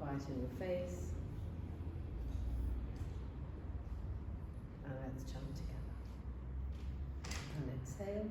right in your face. And let's chant together. And exhale.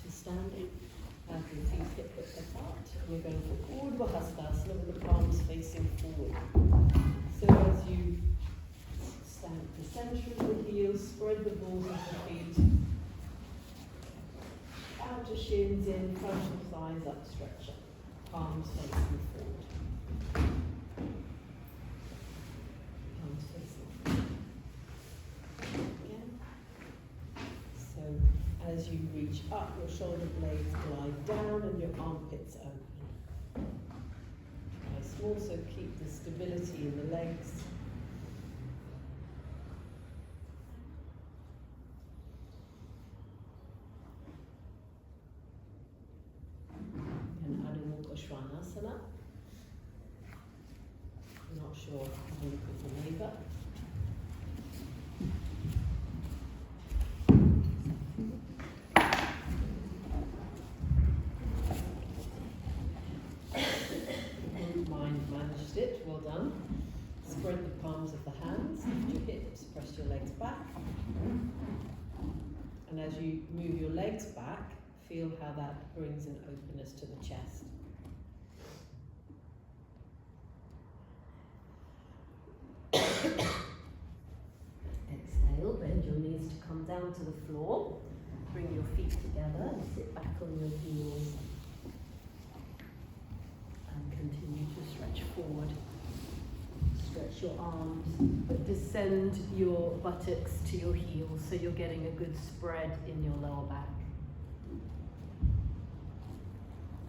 Standing, have your feet hip width apart, and you're going for Urdhva Hastasana with the palms facing forward. So as you stand at the centre of the heels, spread the balls of the feet, outer shins in, frontal thighs up, stretch up, palms facing forward. Palms facing forward. Again. So as you reach up, your shoulder blades glide down and your armpits open. Nice, also keep the stability in the legs. And Adho Mukha Svanasana. I'm not sure how to look at the neighbour. Well done. Spread the palms of the hands, lift your hips, press your legs back. And as you move your legs back, feel how that brings an openness to the chest. Exhale, bend your knees to come down to the floor. Bring your feet together and sit back on your heels. And continue to stretch forward. Stretch your arms, but descend your buttocks to your heels so you're getting a good spread in your lower back.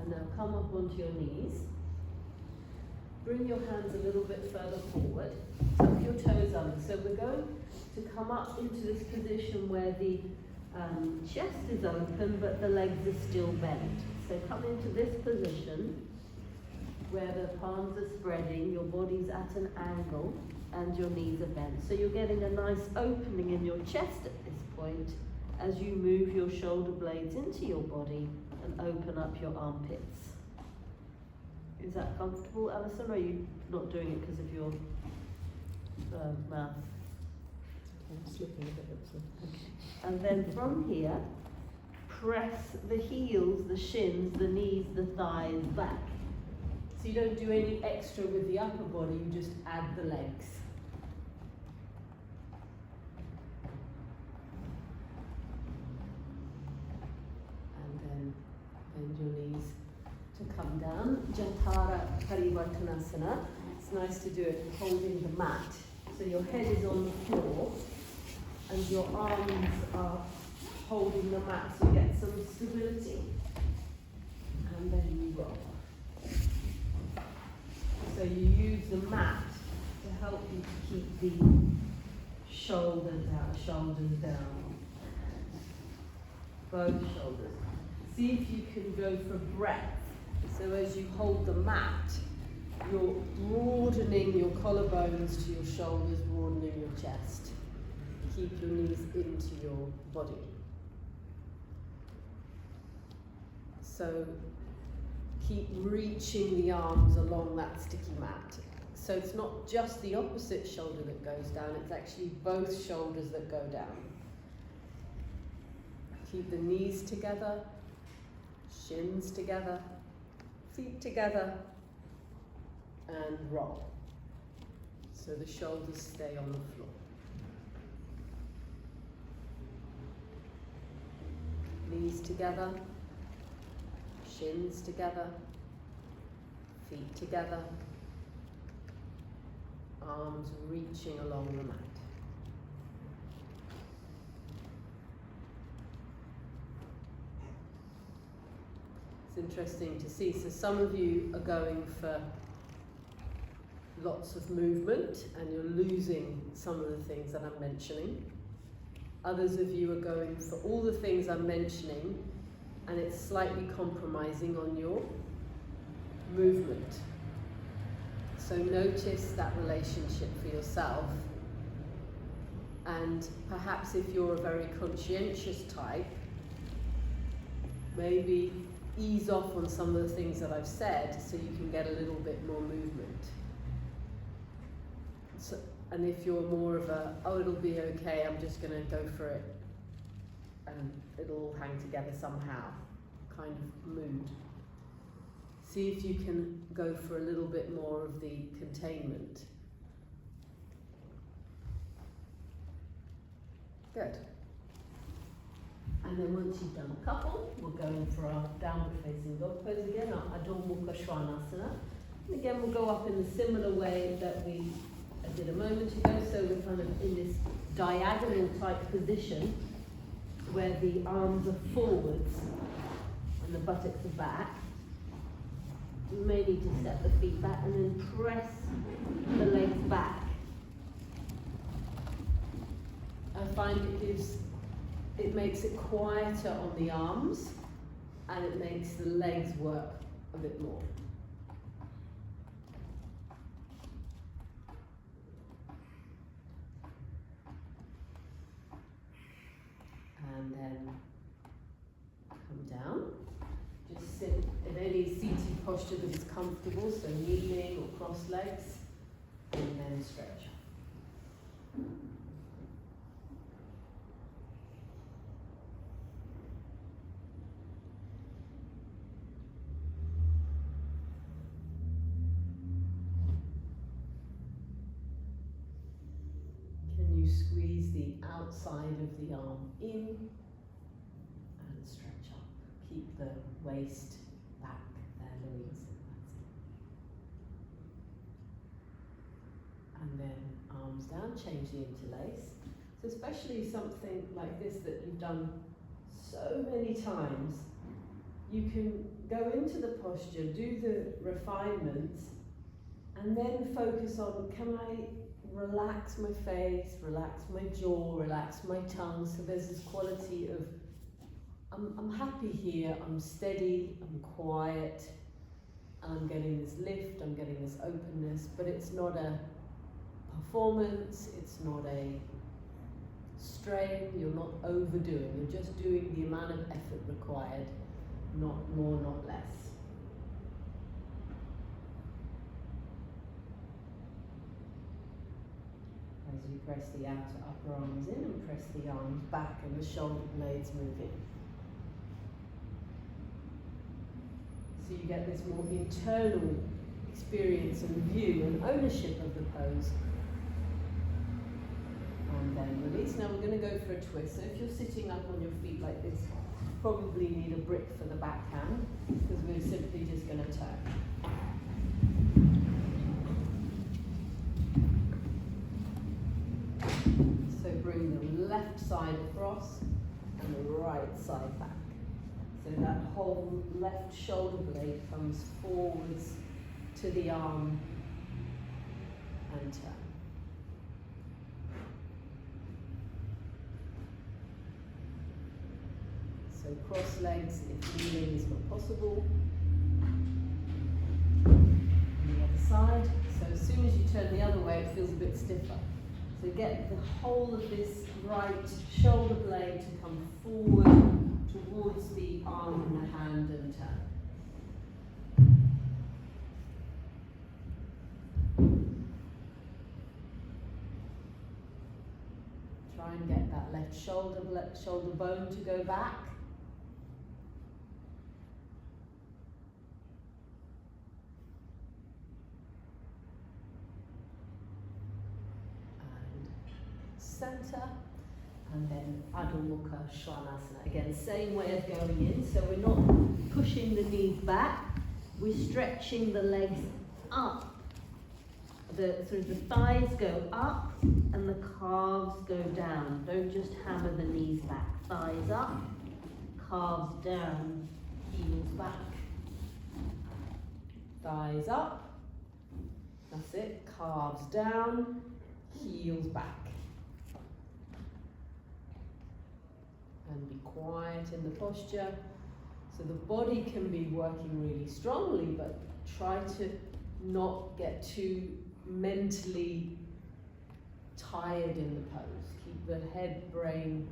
And now come up onto your knees. Bring your hands a little bit further forward. Tuck your toes under. So we're going to come up into this position where the chest is open but the legs are still bent. So come into this position where the palms are spreading, your body's at an angle, and your knees are bent. So you're getting a nice opening in your chest at this point as you move your shoulder blades into your body and open up your armpits. Is that comfortable, Alison, or are you not doing it because of your mouth? I'm slipping a bit. Okay. And then from here, press the heels, the shins, the knees, the thighs back. So you don't do any extra with the upper body, you just add the legs. And then bend your knees to come down. Jatara Parivartanasana. It's nice to do it holding the mat. So your head is on the floor and your arms are holding the mat so you get some stability. And then you roll. So you use the mat to help you to keep the shoulders down. Both shoulders. See if you can go for breadth. So as you hold the mat, you're broadening your collarbones to your shoulders, broadening your chest. Keep your knees into your body. So keep reaching the arms along that sticky mat. So it's not just the opposite shoulder that goes down, it's actually both shoulders that go down. Keep the knees together, shins together, feet together, and roll. So the shoulders stay on the floor. knees together, shins together, feet together, arms reaching along the mat. It's interesting to see. So some of you are going for lots of movement and you're losing some of the things that I'm mentioning. Others of you are going for all the things I'm mentioning and it's slightly compromising on your movement. So notice that relationship for yourself, and perhaps if you're a very conscientious type, maybe ease off on some of the things that I've said so you can get a little bit more movement. So, and if you're more of a, oh, it'll be okay, I'm just going to go for it and it'll all hang together somehow kind of mood, see if you can go for a little bit more of the containment. Good. And then once you've done a couple, we're going for our downward facing dog pose again, our Adho Mukha Svanasana. And again, we'll go up in the similar way that we did a moment ago. So we're kind of in this diagonal type position where the arms are forwards and the buttocks are back. You may need to step the feet back and then press the legs back. I find it makes it quieter on the arms and it makes the legs work a bit more. And then come down. Just sit in any seated posture that is comfortable, so kneeling or cross legs, and then stretch. Can you squeeze the outside of the arm in and stretch up? Keep the waist back there, Louise. And then arms down, change the interlace. So especially something like this that you've done so many times, you can go into the posture, do the refinements, and then focus on, can I relax my face, relax my jaw, relax my tongue, so there's this quality of I'm happy here, I'm steady, I'm quiet, and I'm getting this lift, I'm getting this openness, but it's not a performance, it's not a strain, you're not overdoing, you're just doing the amount of effort required, not more, not less. As you press the outer upper arms in and press the arms back and the shoulder blades move in. So you get this more internal experience and view and ownership of the pose. And then release. Now we're going to go for a twist. So if you're sitting up on your feet like this, you probably need a brick for the backhand, because we're simply just going to turn. So bring the left side across and the right side back. So that whole left shoulder blade comes forwards to the arm and turn. So cross legs if kneeling is not possible. On the other side. So as soon as you turn the other way, it feels a bit stiffer. So get the whole of this right shoulder blade to come forward towards the arm and the hand and turn. Try and get that left shoulder bone to go back. Center, And then Adho Mukha Svanasana. Again, same way of going in. So we're not pushing the knees back. We're stretching the legs up. The thighs go up and the calves go down. Don't just hammer the knees back. Thighs up, calves down, heels back. Thighs up. That's it. Calves down, heels back. And be quiet in the posture. So the body can be working really strongly, but try to not get too mentally tired in the pose. Keep the head, brain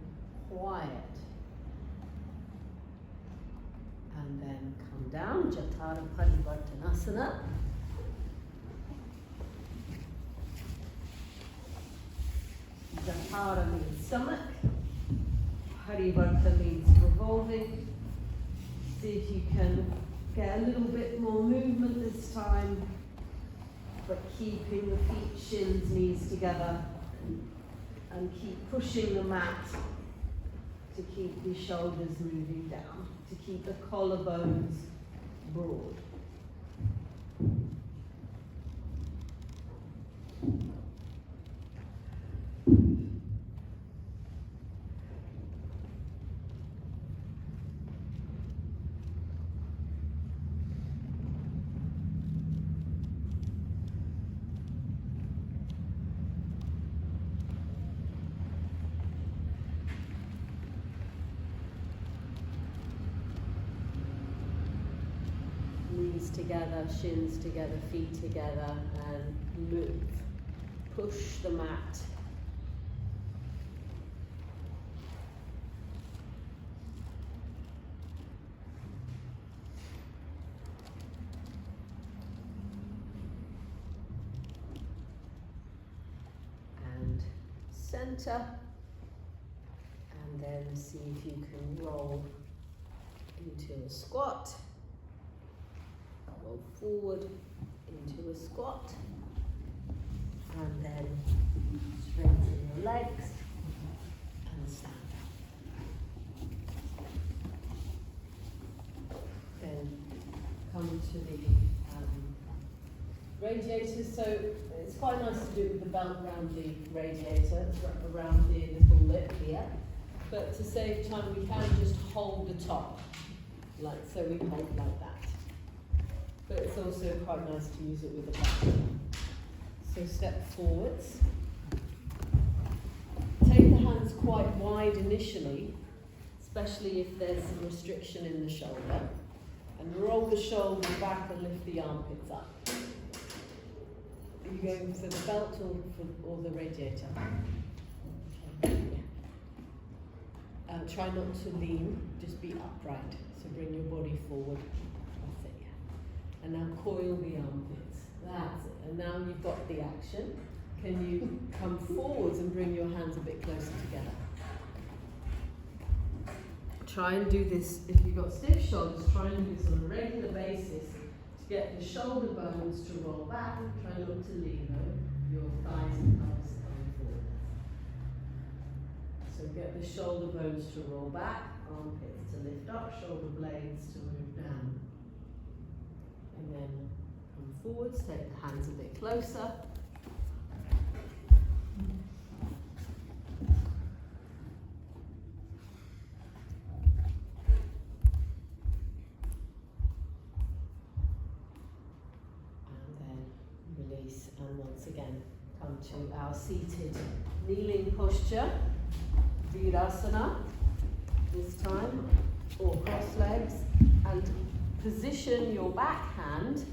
quiet. And then come down, Jatara Parivartanasana. Jatara means stomach. Parivarta means revolving. See if you can get a little bit more movement this time, but keeping the feet, shins, knees together, and keep pushing the mat to keep the shoulders moving down, to keep the collarbones broad. Knees together, shins together, feet together, and move. Push the mat. And center. And then see if you can roll into a squat. Roll forward into a squat, and then straighten your legs and stand up. Then come to the radiator. So it's quite nice to do it with the belt around the radiator, around the little lip here. But to save time, we can just hold the top, like so. We hold like that. But it's also quite nice to use it with the back. So step forwards. Take the hands quite wide initially, especially if there's some restriction in the shoulder. And roll the shoulders back and lift the armpits up. Are you going for the belt or the radiator? Okay. Yeah. Try not to lean, just be upright. So bring your body forward. And now coil the armpits. That's it. And now you've got the action. Can you come forwards and bring your hands a bit closer together? Try and do this, if you've got stiff shoulders, try and do this on a regular basis to get the shoulder bones to roll back. Try not to lean though. Your thighs and calves coming forward. So get the shoulder bones to roll back, armpits to lift up, shoulder blades to move down. And then come forwards, take the hands a bit closer. And then release, and once again come to our seated kneeling posture, Virasana this time, or cross legs, and position your backhand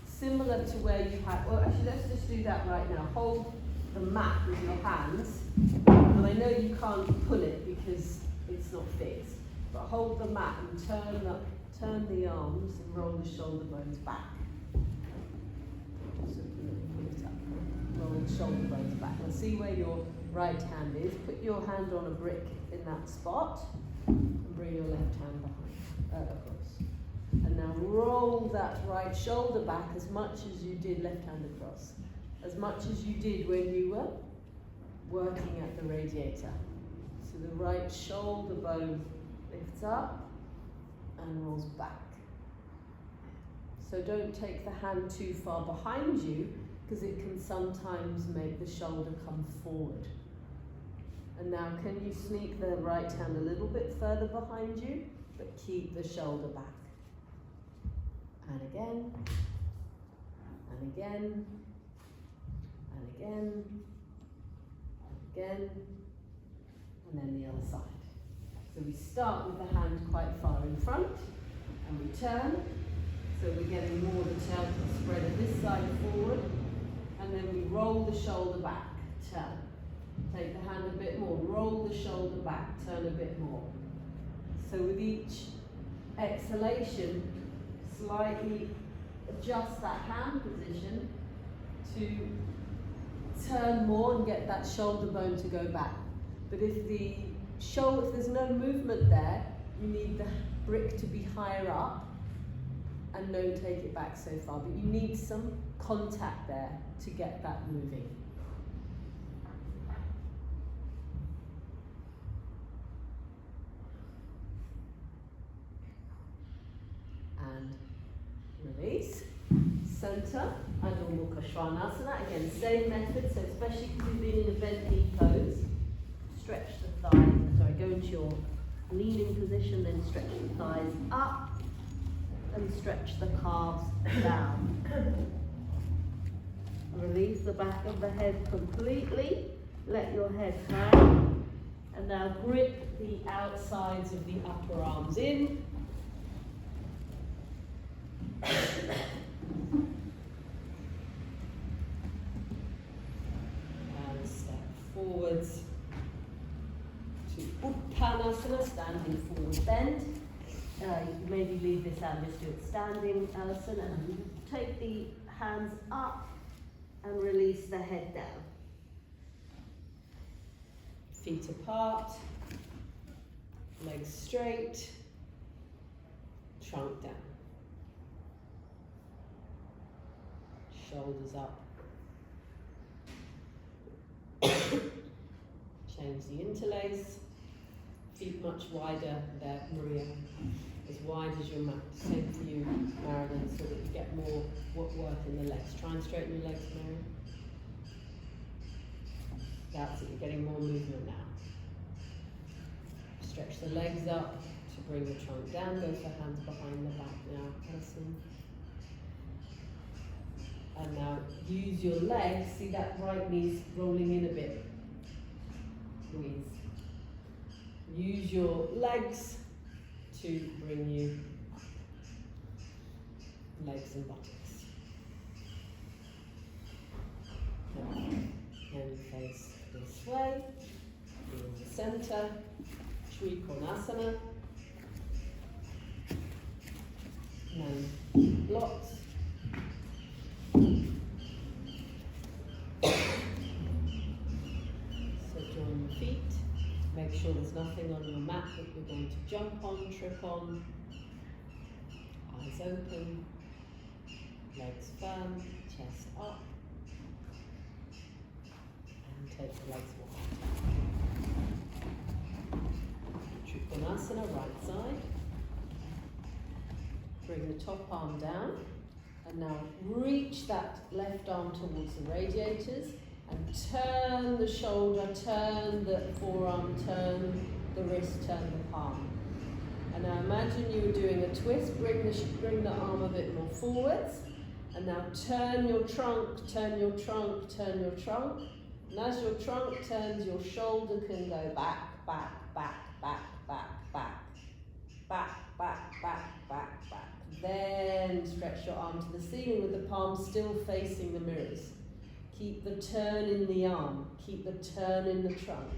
similar to where you had, well actually let's just do that right now. Hold the mat with your hands, and I know you can't pull it because it's not fixed, but hold the mat and turn the arms and roll the shoulder bones back. So lift up, roll the shoulder bones back. Now see where your right hand is, put your hand on a brick in that spot, and bring your left hand behind, across. And now roll that right shoulder back as much as you did left hand across. As much as you did when you were working at the radiator. So So the right shoulder bone lifts up and rolls back. So don't take the hand too far behind you, because it can sometimes make the shoulder come forward. And now can you sneak the right hand a little bit further behind you, but keep the shoulder back. And again, and again, and again, and again, and then the other side. So we start with the hand quite far in front, and we turn. So we're getting more of the spread of this side forward, and then we roll the shoulder back, turn. Take the hand a bit more, roll the shoulder back, turn a bit more. So with each exhalation, slightly adjust that hand position to turn more and get that shoulder bone to go back. But if there's no movement there, you need the brick to be higher up and don't take it back so far. But you need some contact there to get that moving. And release. Center, Adho Mukha Svanasana. Again, same method, so especially because you've been in a bent knee pose, stretch the thighs, go into your kneeling position, then stretch the thighs up and stretch the calves down. Release the back of the head completely, let your head hang, and now grip the outsides of the upper arms in. And step forwards to Uttanasana, standing forward bend. You can maybe leave this and just do it standing, Alison, and take the hands up and release the head down. Feet apart, legs straight, trunk down. Shoulders up. Change the interlace. Feet much wider there, Maria. As wide as your mat. Same for you, Marilyn, so that you get more work in the legs. Try and straighten your legs, Mary. That's it, you're getting more movement now. Stretch the legs up to bring the trunk down. Go for hands behind the back now, Alison. And now use your legs. See that right knee's rolling in a bit, Louise. Use your legs to bring you up. Legs and buttocks. And face this way. In the center. Trikonasana. And blocks. So join your feet. Make sure there's nothing on your mat that you're going to jump on, trip on. Eyes open, legs firm, chest up. And take the legs wide. Trikonasana, right side. Bring the top arm down. And now reach that left arm towards the radiators. And turn the shoulder, turn the forearm, turn the wrist, turn the palm. And now imagine you were doing a twist. Bring the arm a bit more forwards. And now turn your trunk, turn your trunk, turn your trunk. And as your trunk turns, your shoulder can go back, back, back, back, back, back, back, back, back, back, back. Then stretch your arm to the ceiling with the palm still facing the mirrors. Keep the turn in the arm, keep the turn in the trunk.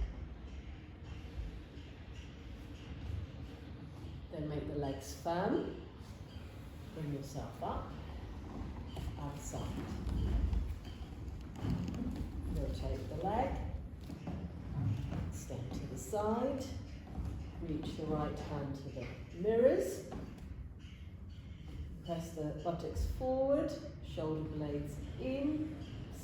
Then make the legs firm. Bring yourself up. Outside. Rotate the leg. Step to the side. Reach the right hand to the mirrors. Press the buttocks forward, shoulder blades in.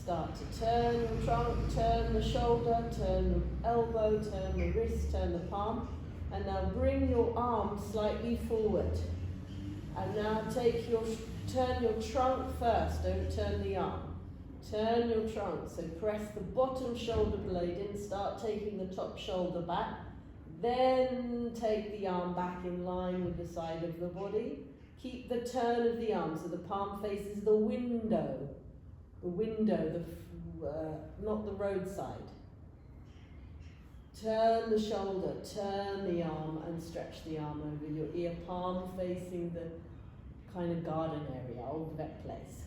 Start to turn your trunk, turn the shoulder, turn the elbow, turn the wrist, turn the palm. And now bring your arm slightly forward. And now turn your trunk first, don't turn the arm. Turn your trunk, so press the bottom shoulder blade in, start taking the top shoulder back. Then take the arm back in line with the side of the body. Keep the turn of the arm so the palm faces the window. The window, not the roadside. Turn the shoulder, turn the arm and stretch the arm over your ear, palm facing the kind of garden area, old vet place.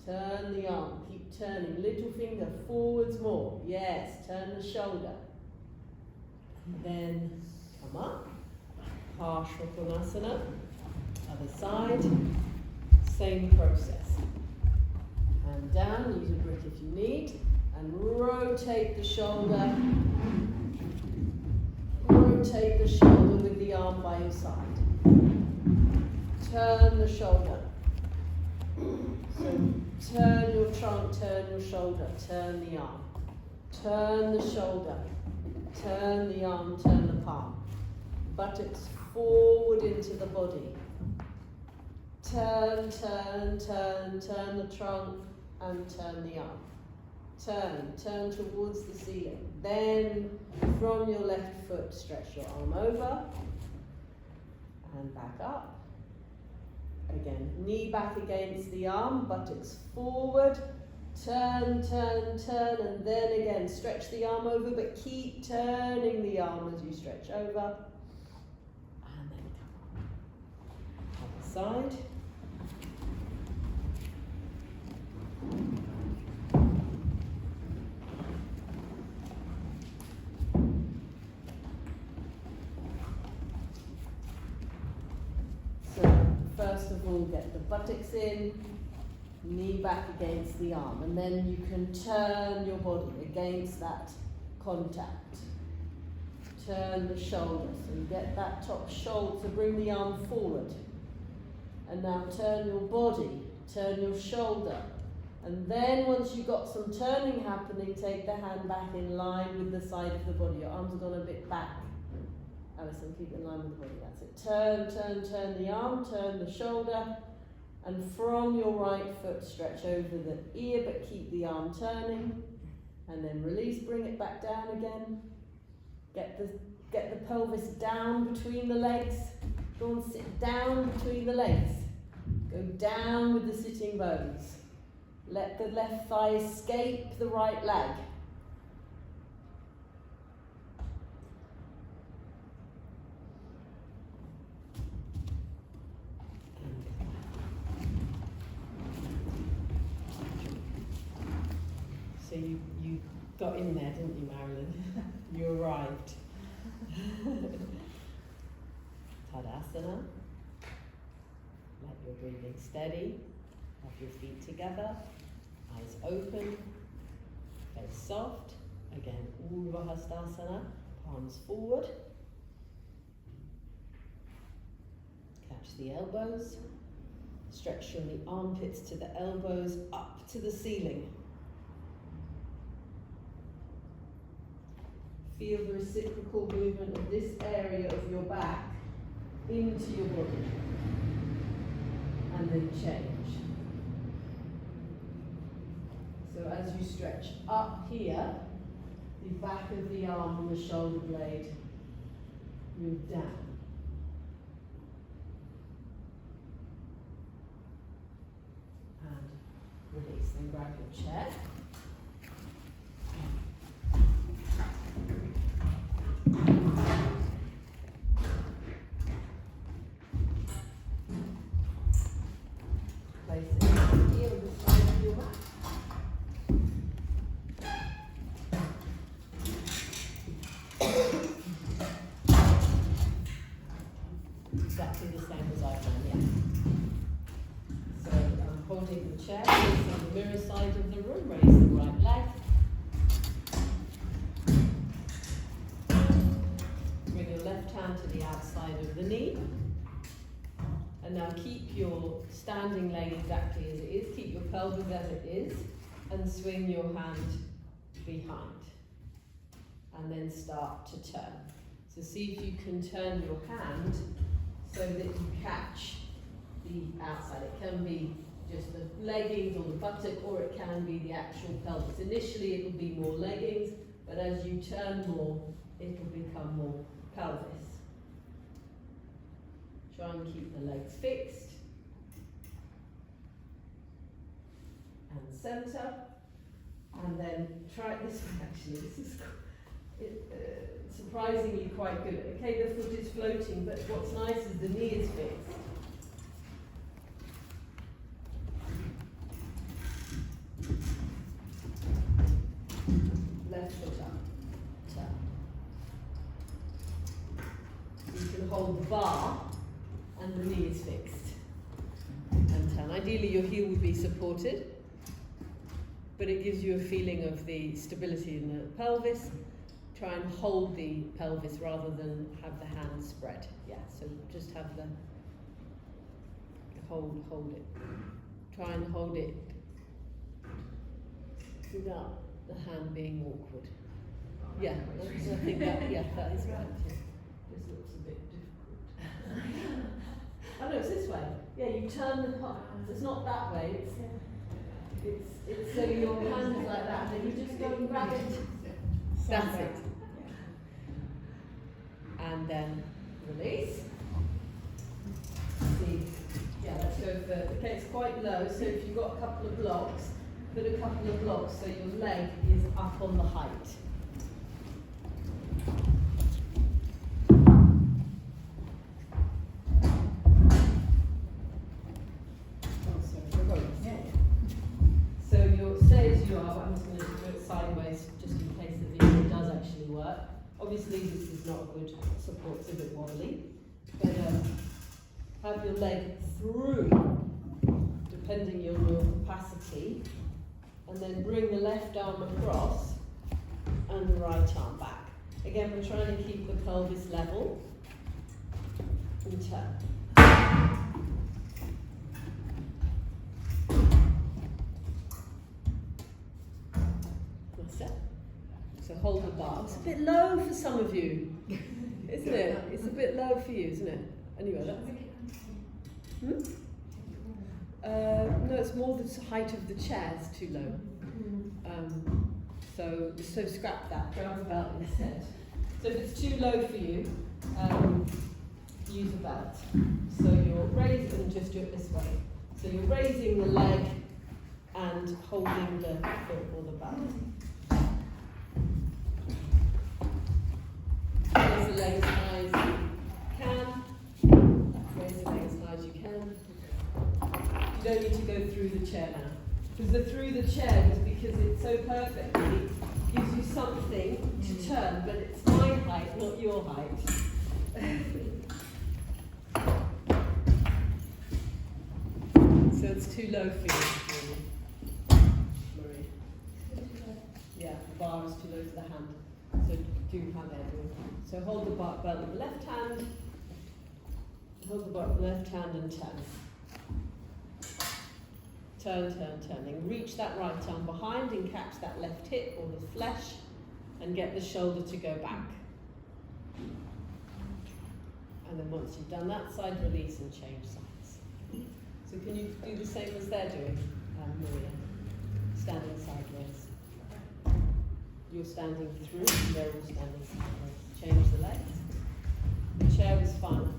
Turn the arm, keep turning, little finger forwards more. Yes, turn the shoulder. Then come up, Parsvakonasana, other side, same process. And down, use a brick if you need, and rotate the shoulder. Rotate the shoulder with the arm by your side. Turn the shoulder. So turn your trunk, turn your shoulder, turn the arm. Turn the shoulder, turn the arm, turn the palm. Buttocks forward into the body. Turn, turn, turn, turn the trunk and turn the arm. Turn towards the ceiling. Then from your left foot, stretch your arm over and back up. Again, knee back against the arm, buttocks forward. Turn, turn, turn, and then again, stretch the arm over, but keep turning the arm as you stretch over. And then come on. Other side. First of all, get the buttocks in, knee back against the arm, and then you can turn your body against that contact. Turn the shoulder, so you get that top shoulder, so bring the arm forward. And now turn your body, turn your shoulder. And then once you've got some turning happening, take the hand back in line with the side of the body. Your arms have gone a bit back. Alison, keep in line with the body, that's it. Turn, turn, turn the arm, turn the shoulder, and from your right foot, stretch over the ear, but keep the arm turning, and then release, bring it back down again. Get the pelvis down between the legs. Go and sit down between the legs. Go down with the sitting bones. Let the left thigh escape the right leg. So you got in there, didn't you, Marilyn? You arrived. Tadasana. Let your breathing steady. Have your feet together. Eyes open. Face soft. Again, Urdhva Hastasana. Palms forward. Catch the elbows. Stretch from the armpits to the elbows up to the ceiling. Feel the reciprocal movement of this area of your back into your body. And then change. So as you stretch up here, the back of the arm and the shoulder blade move down. And release. Then grab your chair. Place it here on the side of your mat. Exactly the same as I've done, yeah. So I'm holding the chair, facing the mirror side of the room, raise the right leg. Bring your left hand to the outside of the knee. And now keep your standing leg exactly as it is. Keep your pelvis as it is. and swing your hand behind. And then start to turn. So see if you can turn your hand so that you catch the outside. It can be just the leggings or the buttock, or it can be the actual pelvis. Initially it will be more leggings, but as you turn more, it will become more pelvis. Try and keep the legs fixed. And centre. And then try it this way actually. This is surprisingly quite good. Okay, the foot is floating, but what's nice is the knee is fixed. Left foot up, turn. You can hold the bar and the knee is fixed. And turn. Ideally your heel would be supported, but it gives you a feeling of the stability in the pelvis. Try and hold the pelvis rather than have the hands spread. Yeah, so just have the hold it. Try and hold it without the hand being awkward. Yeah, I think that is right. Yeah. This looks a bit difficult. Oh no, it's this way. Yeah, you turn the palm. So it's not that way. It's so your hand is like that, and then you just go and grab it. That's it. And then release. See, yeah, let's go for, okay, it's quite low, so if you've got a couple of blocks, put a couple of blocks so your leg is up on the height. Oh, sorry, so you'll stay as you are, but I'm just going to do it sideways just in case the video does actually work. Obviously this is not good support, it's a bit wobbly, but have your leg through, depending on your capacity, and then bring the left arm across and the right arm back. Again, we're trying to keep the pelvis level and turn. That's it. So hold the bar. It's a bit low for some of you, isn't it? It's a bit low for you, isn't it? Anyway, that's... no, it's more the height of the chair is too low. So scrap that. Grab a belt instead. So if it's too low for you, use a belt. So you're raising, and just do it this way. So you're raising the leg and holding the foot or the belt. Raise the leg as high as you can. Raise the leg as high as you can. You don't need to go through the chair now. Because the through the chair is because it's so perfect. It gives you something to turn, but it's my height, not your height. So it's too low for you, Marie. Yeah, the bar is too low for the hand. So do have it. So hold the belt with the left hand. Hold the belt with the left hand and turn. Turn, turn, turning. Reach that right arm behind and catch that left hip or the flesh and get the shoulder to go back. And then once you've done that side, release and change sides. So can you do the same as they're doing, Maria? Standing sideways. You're standing through, they're all standing sideways. Change the legs. The chair was fine.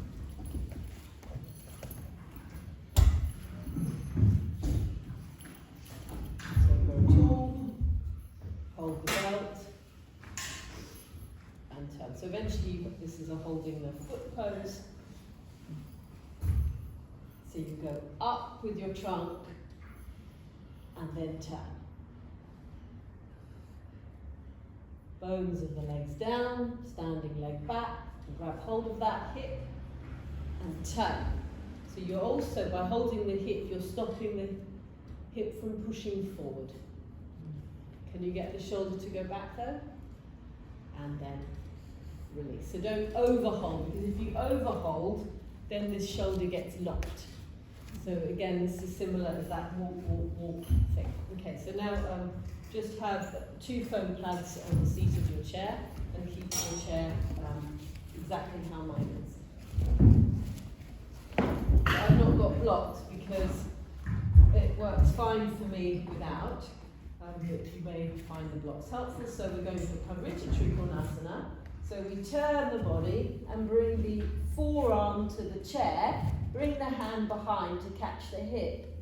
So go tall, hold the belt, and turn. So eventually, this is a holding the foot pose. So you go up with your trunk, and then turn. Bones of the legs down, standing leg back, and grab hold of that hip and turn. So you're also, by holding the hip, you're stopping the hip from pushing forward. Can you get the shoulder to go back though? And then release. So don't overhold, because if you overhold, then this shoulder gets locked. So again, this is similar as that walk, walk, walk thing. Okay, so now just have 2 foam pads on the seat of your chair and keep your chair exactly how mine is. I've not got blocks because it works fine for me without, but you may find the blocks helpful. So we're going to Parivrtta Trikonasana. So we turn the body and bring the forearm to the chair, bring the hand behind to catch the hip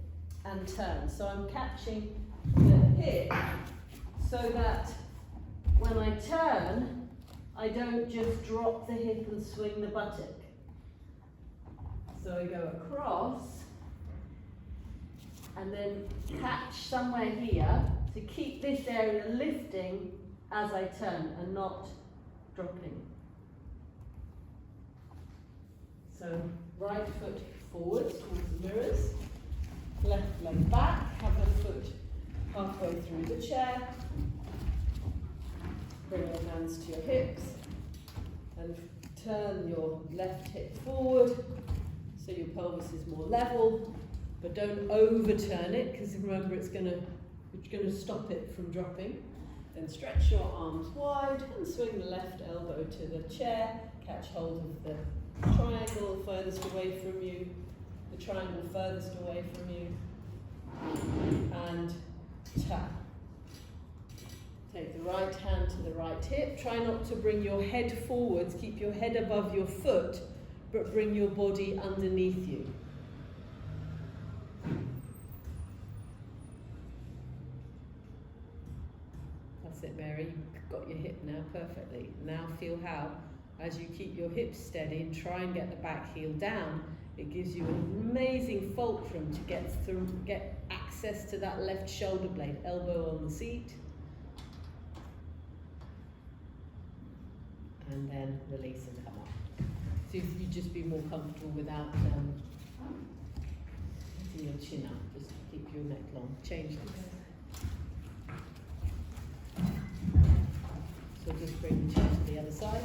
and turn. So I'm catching the hip so that when I turn, I don't just drop the hip and swing the buttock. So I go across and then catch somewhere here to keep this area lifting as I turn and not dropping. So right foot forwards towards the mirrors, left leg back, have the foot halfway through the chair, bring your hands to your hips and turn your left hip forward so your pelvis is more level, but don't overturn it because remember it's going to stop it from dropping. Then stretch your arms wide and swing the left elbow to the chair, catch hold of the triangle furthest away from you, the triangle furthest away from you, and tap. Take the right hand to the right hip. Try not to bring your head forwards, keep your head above your foot, but bring your body underneath you. That's it, Mary, you've got your hip now perfectly. Now feel how, as you keep your hips steady and try and get the back heel down, it gives you an amazing fulcrum to get access to that left shoulder blade, elbow on the seat. And then release and come up. So you just be more comfortable without hitting your chin up, just keep your neck long. Change this. So just bring the chair to the other side.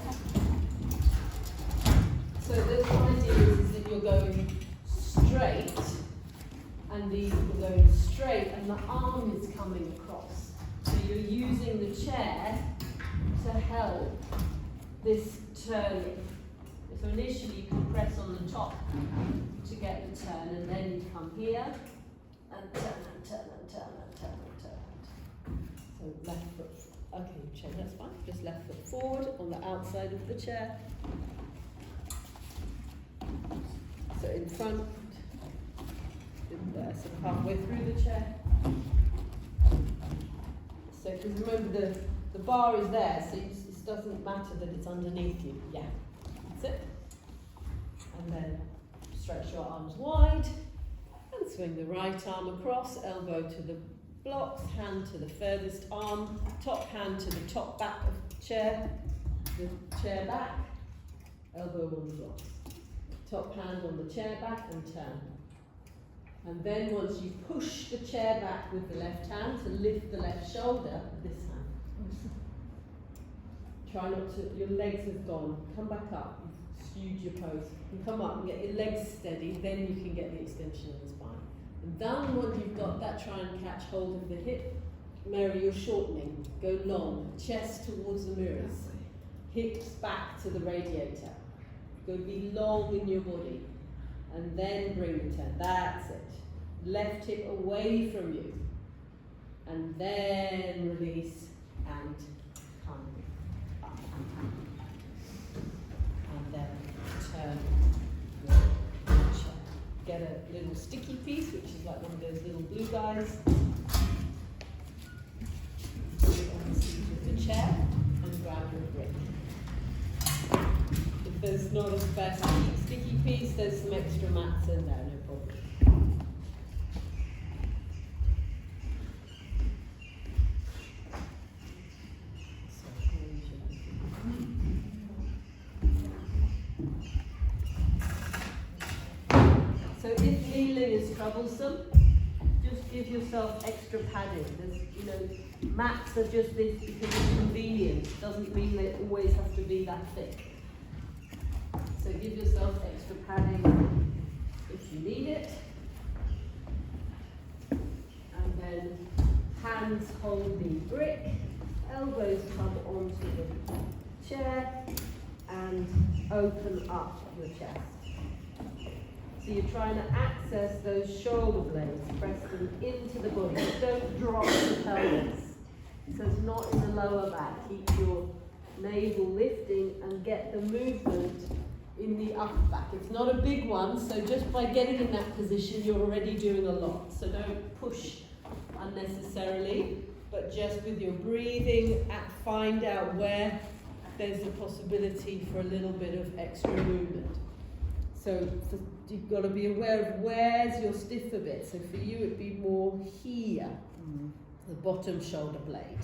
So the idea is that you're going straight, and you're going straight, and the arm is coming across. So you're using the chair to help this turning. So initially you can press on the top to get the turn, and then you come here and turn and turn and turn and turn and turn. So left foot. Okay, change. That's fine. Just left foot forward on the outside of the chair. So in front, sort of halfway through the chair. So because remember the bar is there, so it doesn't matter that it's underneath you. Yeah, that's it. And then stretch your arms wide and swing the right arm across, elbow to the blocks, hand to the furthest arm, top hand to the top back of the chair back, elbow on the blocks. Top hand on the chair back and turn. And then once you push the chair back with the left hand to lift the left shoulder with this hand. Try not to, your legs have gone, come back up, you've skewed your pose. And come up and get your legs steady, then you can get the extension of the spine. And then once you've got that, try and catch hold of the hip. Mary, you're shortening, go long, chest towards the mirrors, hips back to the radiator. Go be long in your body, and then bring the turn. That's it. Left hip away from you, and then release and come up. And then turn your chair. Get a little sticky piece, which is like one of those little blue guys. Put it on the seat of the chair and grab your brick. If there's not a spare sticky piece, there's some extra mats in there, no problem. So if kneeling is troublesome, just give yourself extra padding. There's, mats are just this because it's convenient. Doesn't mean they always have to be that thick. So give yourself extra padding if you need it. then hands hold the brick, elbows come onto the chair, and open up your chest. So you're trying to access those shoulder blades, press them into the body. Don't drop the pelvis. So it's not in the lower back. Keep your navel lifting and get the movement in the upper back. It's not a big one, so just by getting in that position, you're already doing a lot. So don't push unnecessarily, but just with your breathing, find out where there's a possibility for a little bit of extra movement. So you've got to be aware of where's your stiffer bit. So for you, it'd be more here, the bottom shoulder blade,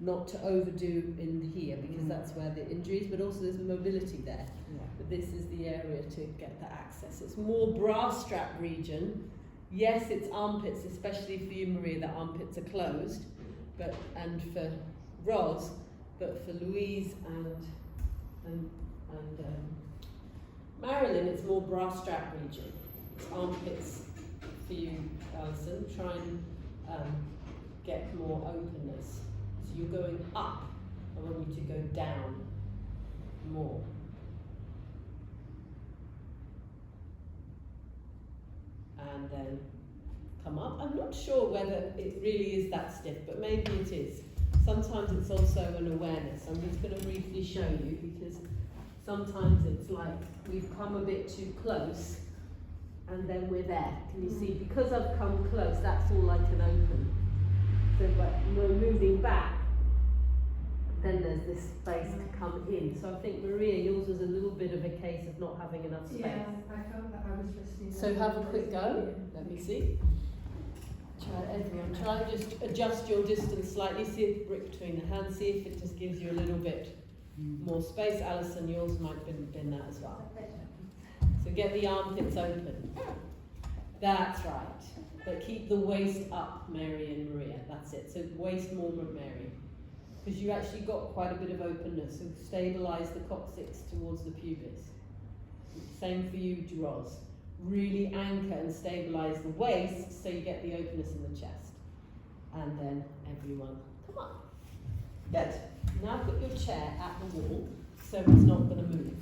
not to overdo in here because that's where the injury is, but also there's mobility there. Yeah. But this is the area to get the access. It's more bra strap region. Yes, it's armpits, especially for you, Maria, the armpits are closed, and for Roz, but for Louise and Marilyn, it's more bra strap region. It's armpits for you, Alison. Try and get more openness. So you're going up. I want you to go down more. And then come up. I'm not sure whether it really is that stiff, but maybe it is. Sometimes it's also an awareness. I'm just going to briefly show you because sometimes it's like we've come a bit too close and then we're there. Can you see? Because I've come close, that's all I can open. So but we're moving back, then there's this space to come in. So I think, Maria, yours was a little bit of a case of not having enough space. Yeah, I felt that I was just... So have a quick go. Let me see. Try everyone. Try and just adjust your distance slightly. See if the brick between the hands. See if it just gives you a little bit more space. Alison, yours might have been that as well. So get the armpits open. That's right. But keep the waist up, Mary and Maria. That's it. So waist movement, Mary. Because you actually got quite a bit of openness. So stabilise the coccyx towards the pubis. Same for you, Roz. Really anchor and stabilise the waist so you get the openness in the chest. And then everyone, come on. Good. Now put your chair at the wall so it's not going to move.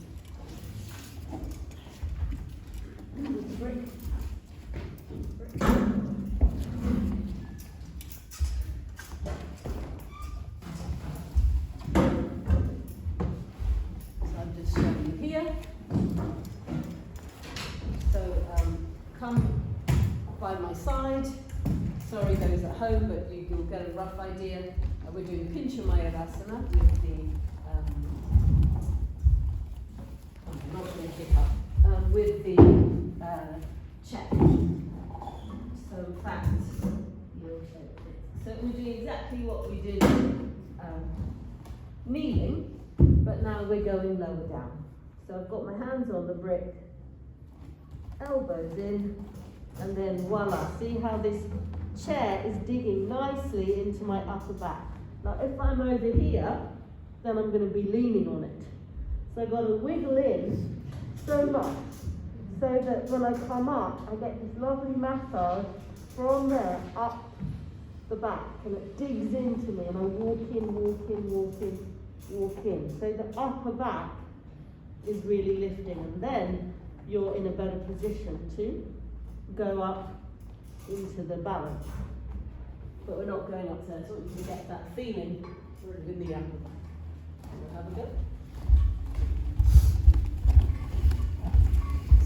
Brick. So I'm just showing you here. So come by my side. Sorry those at home, but you'll get a rough idea. We're doing Pincha Mayurasana with the, I'm not going to kick up, with the check. So in fact, so we're doing exactly what we did kneeling, but now we're going lower down. So I've got my hands on the brick, elbows in, and then voila. See how this chair is digging nicely into my upper back. Now if I'm over here, then I'm going to be leaning on it. So I've got to wiggle in so much so that when I come up, I get this lovely massage from there up the back, and it digs into me, and I walk in, walk in, walk in, walk in. So the upper back is really lifting, and then you're in a better position to go up into the balance. But we're not going up there, so you can get that feeling in the upper back. We'll have a go.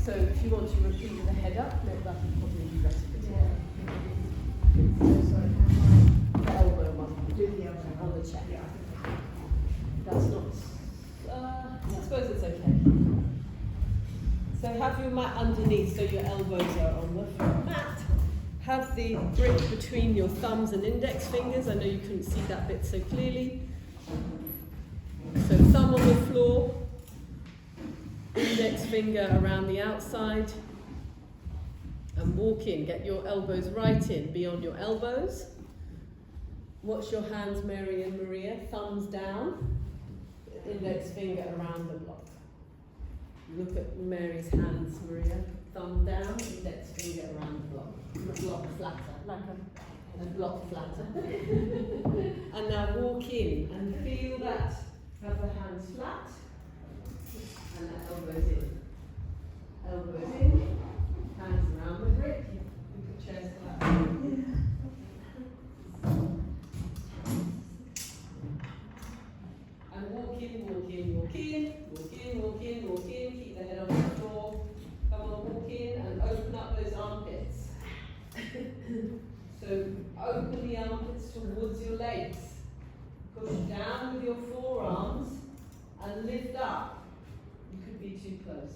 So if you want to repeat with the head up, that would probably be better for you. The elbow one. Do the elbow on the chest. Yeah. That's not, I suppose it's okay. So have your mat underneath so your elbows are on the mat. Have the brick between your thumbs and index fingers. I know you couldn't see that bit so clearly. So thumb on the floor, index finger around the outside, and walk in. Get your elbows right in, be on your elbows. Watch your hands, Mary and Maria. Thumbs down, index finger around the block. Look at Mary's hands, Maria. Thumb down, index finger around the block. The block flatter, like a And a block flatter. And now walk in and feel that. Have the hands flat. And the elbows in. Elbows in. Hands around the grip. Keep the chest flat. And walk in, walk in, walk in. Walk in, walk in, walk in. Keep the head on the floor. Come on, walk in and open up those armpits. So open the armpits towards your legs. Push down with your forearms and lift up. You could be too close.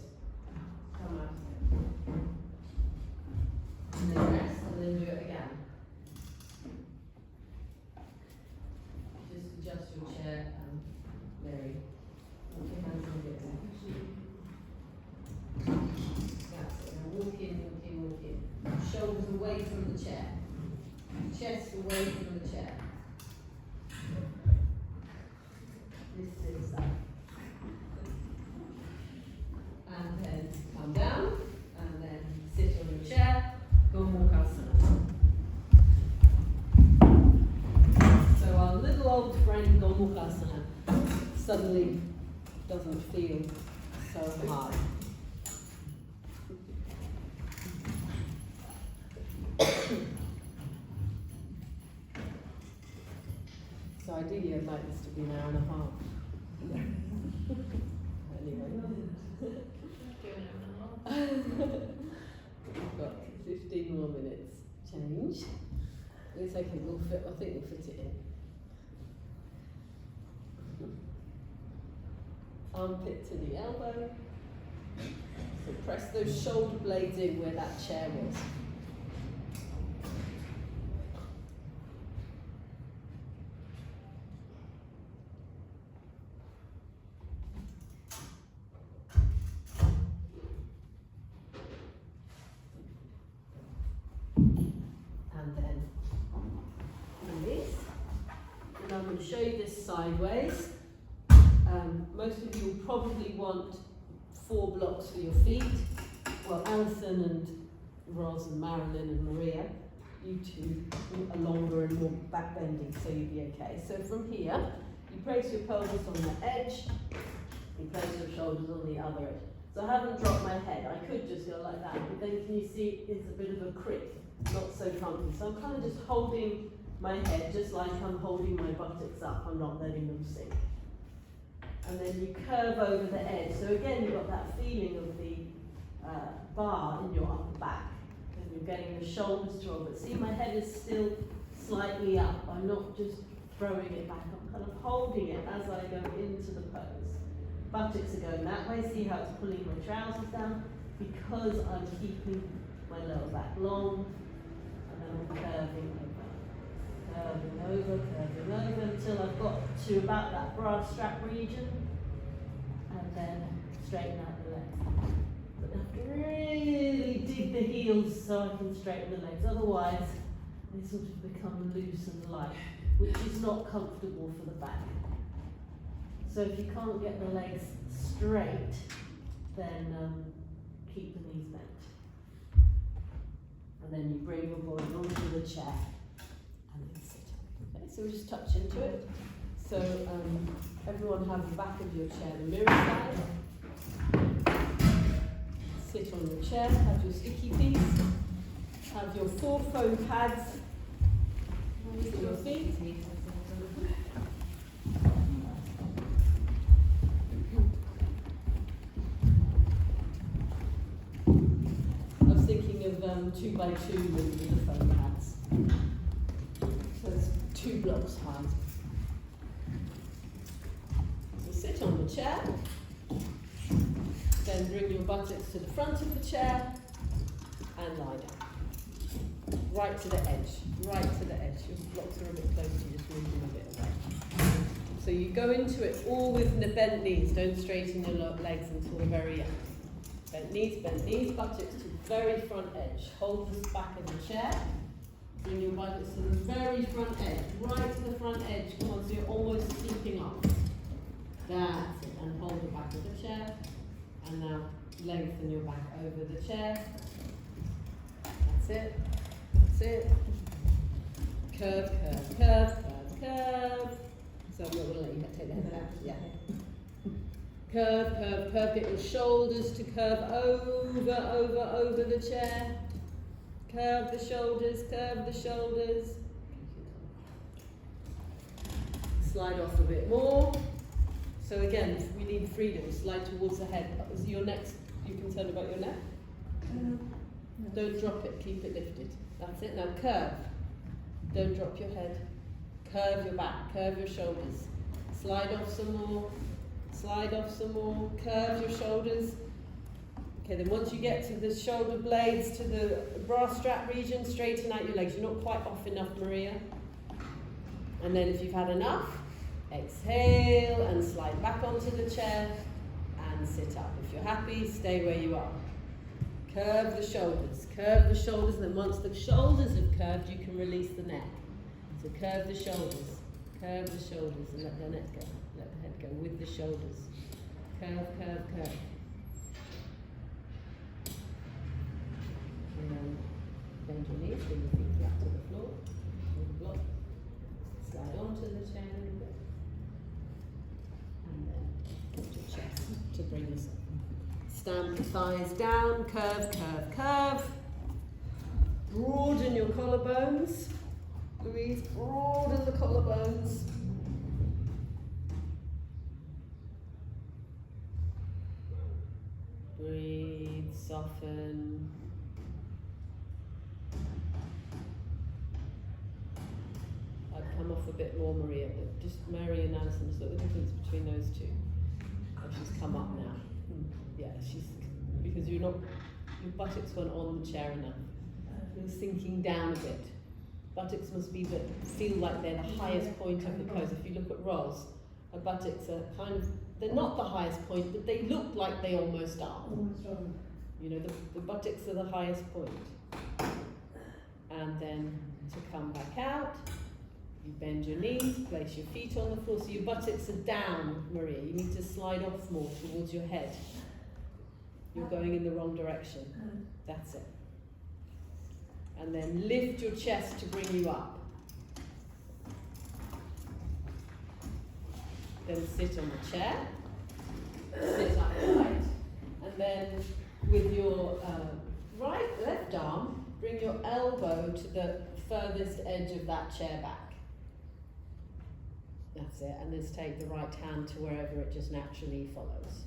Come out. And then rest and then do it again. Just adjust your chair and Mary. Put your hands on your That's it. Now walk in, walk in, walk in. Shoulders away from the chair. Chest away from the chair. This is that. And then come down, and then sit on your chair, Gomukhasana. So our little old friend Gomukhasana suddenly doesn't feel so hard. So ideally I'd like this to be an hour and a half. Anyway. We've got 15 more minutes. Change. It's okay, we'll fit, I think we'll fit it in. Armpit to the elbow. So press those shoulder blades in where that chair was. And then release. And I'm going to show you this sideways. Most of you will probably want 4 blocks for your feet. Well, Alison and Roz and Marilyn and Maria, you two are longer and more back bending, so you'll be okay. So from here, you place your pelvis on the edge, you place your shoulders on the other edge. So I haven't dropped my head. I could just go like that, but then can you see it's a bit of a crick, not so comfy. So I'm kind of just holding my head, just like I'm holding my buttocks up. I'm not letting them sink. And then you curve over the edge. So again, you've got that feeling of the bar in your upper back. And you're getting the shoulders to roll. But see, my head is still slightly up. I'm not just throwing it back. I'm kind of holding it as I go into the pose. Buttocks are going that way. See how it's pulling my trousers down? Because I'm keeping my lower back long. And then I'm curving over until I've got to about that bra strap region, and then straighten out the legs. But I have to really dig the heels so I can straighten the legs, otherwise they sort of become loose and light, which is not comfortable for the back. So if you can't get the legs straight, then keep the knees bent. And then you bring your body onto the chair. So we just touch into it. So everyone have the back of your chair the mirror side. Sit on your chair, have your sticky piece, have your 4 foam pads for your feet. I was thinking of 2 by 2 with the foam pads. So it's 2 blocks high. So sit on the chair, then bring your buttocks to the front of the chair and lie down. Right to the edge, right to the edge. Your blocks are a bit close, you just move them a bit away. So you go into it all with the bent knees, don't straighten your legs until the very end. Bent knees, buttocks to the very front edge. Hold the back of the chair. Bring your buttocks to the very front edge, right to the front edge. Come on, so you're almost sleeping up. That's it. And hold the back of the chair. And now lengthen your back over the chair. That's it. That's it. Curve, curve, curve, curve, curve. So I'm not going to let you take the head back. Yeah. Curve, curve, curve. Get your shoulders to curve over the chair. Curve the shoulders, curve the shoulders. Slide off a bit more. So again, we need freedom. Slide towards the head. Is your neck, you concerned about your neck? No. Don't drop it, keep it lifted. That's it. Now curve. Don't drop your head. Curve your back, curve your shoulders. Slide off some more. Slide off some more. Curve your shoulders. Okay, then once you get to the shoulder blades, to the bra strap region, straighten out your legs. You're not quite off enough, Maria. And then if you've had enough, exhale and slide back onto the chair and sit up. If you're happy, stay where you are. Curve the shoulders, and then once the shoulders have curved, you can release the neck. So curve the shoulders, and let the neck go, let the head go with the shoulders. Curve, curve, curve. And then bend your knees, bring your feet flat to the floor, hold the block, slide onto the chair a little bit, and then lift your chest to bring yourself. Stamp the thighs down, curve, curve, curve. Broaden your collarbones. Louise, broaden the collarbones. Breathe, soften. I'd come off a bit more, Maria, but just Mary and Alison, just look at the difference between those two. Oh, she's come up now. Yeah, she's, because your buttocks weren't on the chair enough. You're sinking down a bit. Buttocks must be feel like they're the highest point of the pose. If you look at Roz, her buttocks are kind of, they're not the highest point, but they look like they almost are. You know, the buttocks are the highest point. And then to come back out, you bend your knees, place your feet on the floor, so your buttocks are down, Maria. You need to slide off more towards your head. You're going in the wrong direction. That's it. And then lift your chest to bring you up. Then sit on the chair. Sit upright. And then with your left arm, bring your elbow to the furthest edge of that chair back. That's it. And just take the right hand to wherever it just naturally follows.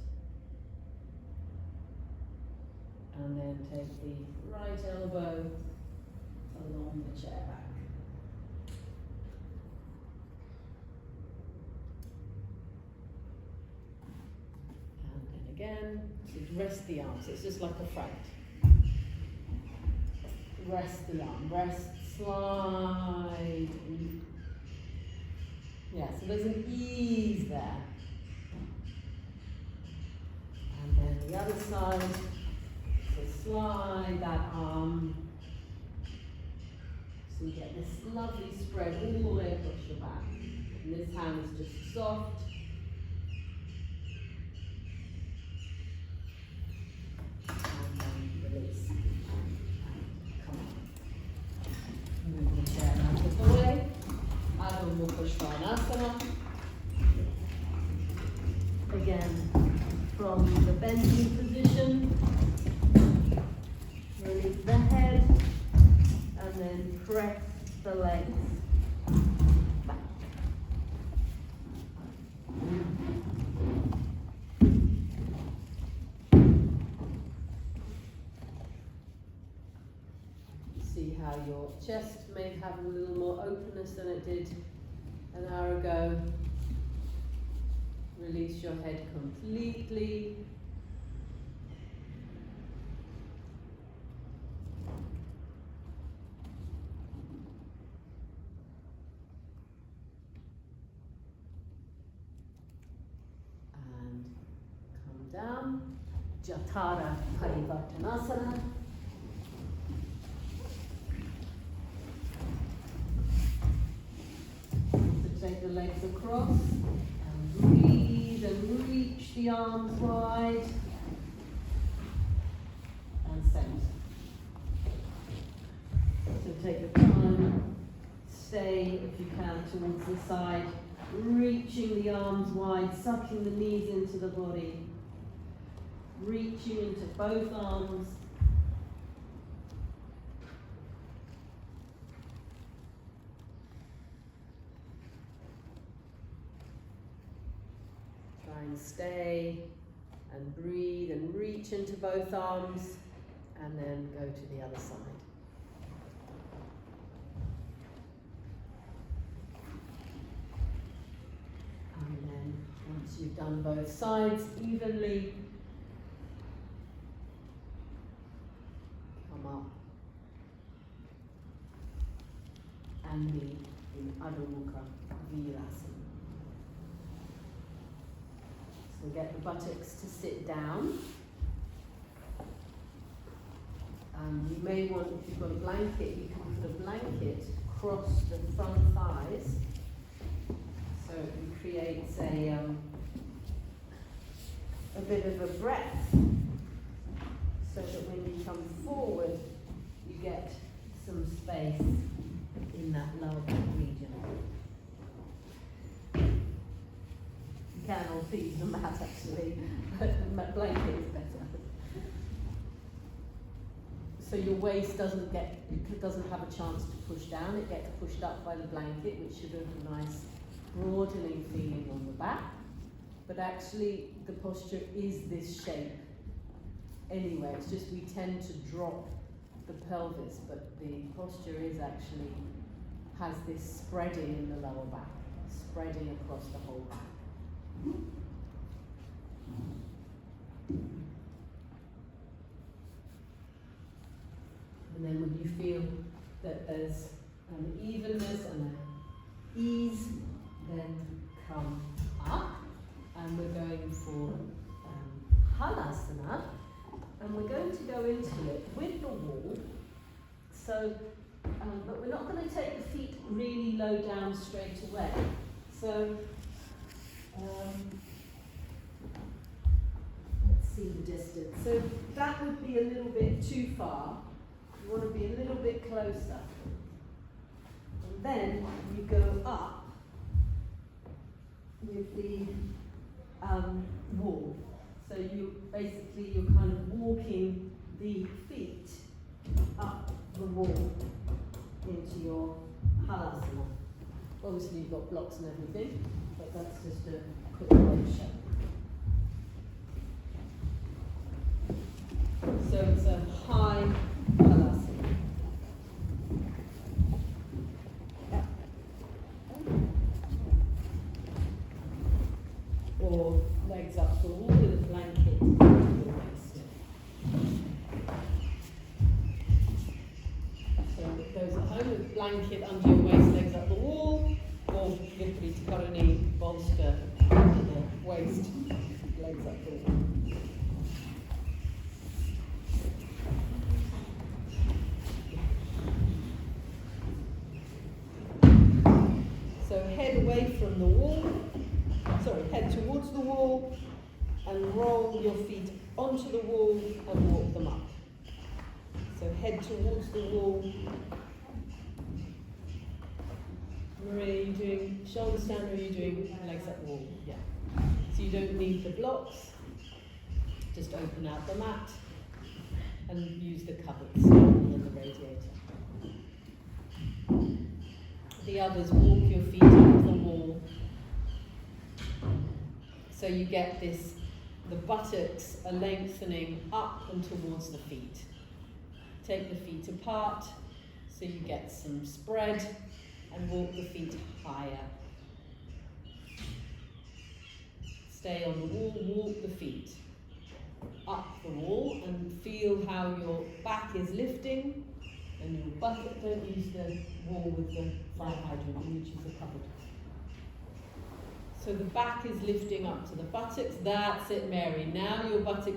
And then take the right elbow along the chair back. And then again, so rest the arms. It's just like a front. Rest the arm. Rest, slide. Yeah, so there's an ease there. And then the other side. So slide that arm. So you get this lovely spread all the way across your back. And this hand is just soft. And then release. Come on. Move the chair out of the way. Adho Mukha Svanasana. Again, from the bending position, release the head. And then press the legs back. See how your chest may have a little more openness than it did an hour ago. Release your head completely. Down, Jatara Parivartanasana. So take the legs across and breathe and reach the arms wide and center. So take your time, stay, if you can, towards the side, reaching the arms wide, sucking the knees into the body, reaching into both arms. Try and stay and breathe and reach into both arms, and then go to the other side. And then once you've done both sides evenly, come up and be in Adho Mukha Virasana. So get the buttocks to sit down. You may want, if you've got a blanket, you can put a blanket across the front thighs, so it creates a bit of a breath, so that when you come forward, you get some space in that lower back region. You can also use the mat actually, but the blanket is better. So your waist doesn't have a chance to push down, it gets pushed up by the blanket, which should have a nice broadening feeling on the back. But actually the posture is this shape anyway, it's just we tend to drop the pelvis, but the posture is actually, has this spreading in the lower back, spreading across the whole back. And then when you feel that there's an evenness and an ease, then come up, and we're going for Halasana, and we're going to go into it with the wall. So, but we're not going to take the feet really low down straight away. So, let's see the distance. So that would be a little bit too far. You want to be a little bit closer. And then you go up with the wall. So you're kind of walking the feet up the wall into your Halasana. Obviously you've got blocks and everything, but that's just a quick show. So it's a high Halasana. Or legs up the wall with a blanket under your waist. So those at home with blanket under your waist, legs up the wall, or Viparita Karani bolster under the waist, legs up the wall. So head away from the wall, head towards the wall, and roll your feet onto the wall and walk them up. So head towards the wall. Maria, are you doing shoulder stand or are you doing legs up the wall? Yeah. So you don't need the blocks, just open out the mat and use the cupboards and the radiator. The others, walk your feet up the wall. So you get this, the buttocks are lengthening up and towards the feet. Take the feet apart so you get some spread and walk the feet higher. Stay on the wall, walk the feet up the wall and feel how your back is lifting and your buttock, don't use the wall with the fire hydrant, you use the cupboard. So the back is lifting up to the buttocks. That's it, Mary. Now your buttocks